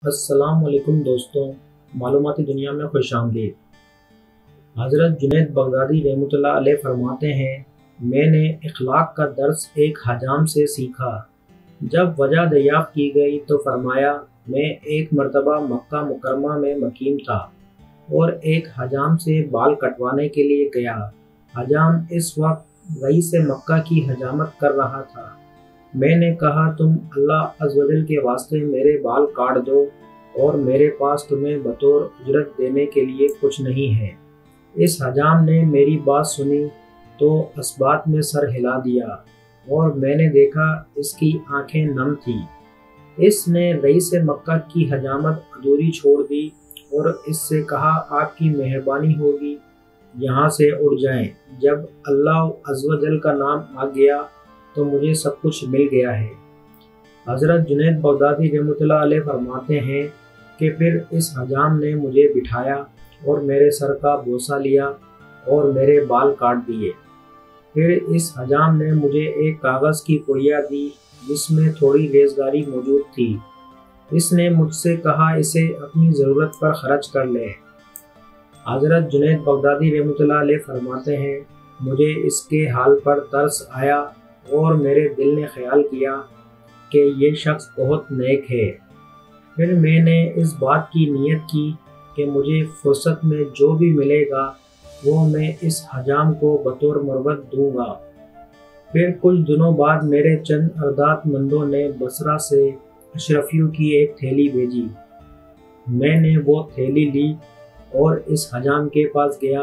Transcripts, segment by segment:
السلام علیکم دوستوں، معلوماتی دنیا میں خوش آمدید۔ حضرت جنید بغدادی رحمۃ اللہ علیہ فرماتے ہیں، میں نے اخلاق کا درس ایک حجام سے سیکھا۔ جب وجہ دریافت کی گئی تو فرمایا، میں ایک مرتبہ مکہ مکرمہ میں مقیم تھا اور ایک حجام سے بال کٹوانے کے لیے گیا۔ حجام اس وقت رئیس مکہ کی حجامت کر رہا تھا۔ میں نے کہا، تم اللہ عز و جل کے واسطے میرے بال کاٹ دو اور میرے پاس تمہیں بطور اجرت دینے کے لیے کچھ نہیں ہے۔ اس حجام نے میری بات سنی تو اثبات میں سر ہلا دیا اور میں نے دیکھا اس کی آنکھیں نم تھیں۔ اس نے رئیس مکہ کی حجامت ادھوری چھوڑ دی اور اس سے کہا، آپ کی مہربانی ہوگی یہاں سے اڑ جائیں۔ جب اللہ عز و جل کا نام آ گیا تو مجھے سب کچھ مل گیا ہے۔ حضرت جنید بغدادی رحمۃ اللہ علیہ فرماتے ہیں کہ پھر اس حجام نے مجھے بٹھایا اور میرے سر کا بوسہ لیا اور میرے بال کاٹ دیے۔ پھر اس حجام نے مجھے ایک کاغذ کی پڑیا دی جس میں تھوڑی ریزگاری موجود تھی۔ اس نے مجھ سے کہا، اسے اپنی ضرورت پر خرچ کر لے۔ حضرت جنید بغدادی رحمۃ اللہ علیہ فرماتے ہیں، مجھے اس کے حال پر ترس آیا اور میرے دل نے خیال کیا کہ یہ شخص بہت نیک ہے۔ پھر میں نے اس بات کی نیت کی کہ مجھے فرصت میں جو بھی ملے گا وہ میں اس حجام کو بطور مروت دوں گا۔ پھر کچھ دنوں بعد میرے چند عرضات مندوں نے بصرہ سے اشرفیوں کی ایک تھیلی بھیجی۔ میں نے وہ تھیلی لی اور اس حجام کے پاس گیا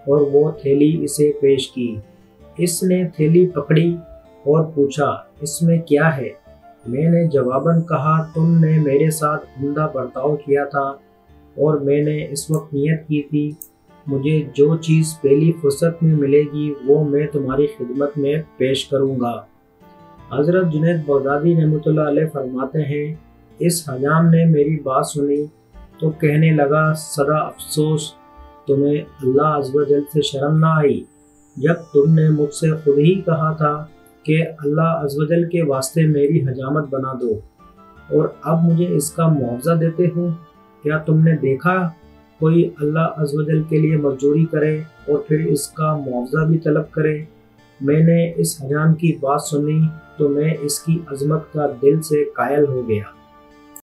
اور وہ تھیلی اسے پیش کی۔ اس نے تھیلی پکڑی اور پوچھا، اس میں کیا ہے؟ میں نے جواباً کہا، تم نے میرے ساتھ عمدہ برتاؤ کیا تھا اور میں نے اس وقت نیت کی تھی مجھے جو چیز پہلی فرصت میں ملے گی وہ میں تمہاری خدمت میں پیش کروں گا۔ حضرت جنید بغدادی رحمۃ اللہ علیہ فرماتے ہیں، اس حجام نے میری بات سنی تو کہنے لگا، سدا افسوس تمہیں اللہ عز و جل سے شرم نہ آئی جب تم نے مجھ سے خود ہی کہا تھا کہ اللہ عز و جل کے واسطے میری حجامت بنا دو، اور اب مجھے اس کا معاوضہ دیتے ہو۔ کیا تم نے دیکھا کوئی اللہ عز و جل کے لیے مزدوری کرے اور پھر اس کا معاوضہ بھی طلب کرے؟ میں نے اس حجام کی بات سنی تو میں اس کی عظمت کا دل سے قائل ہو گیا۔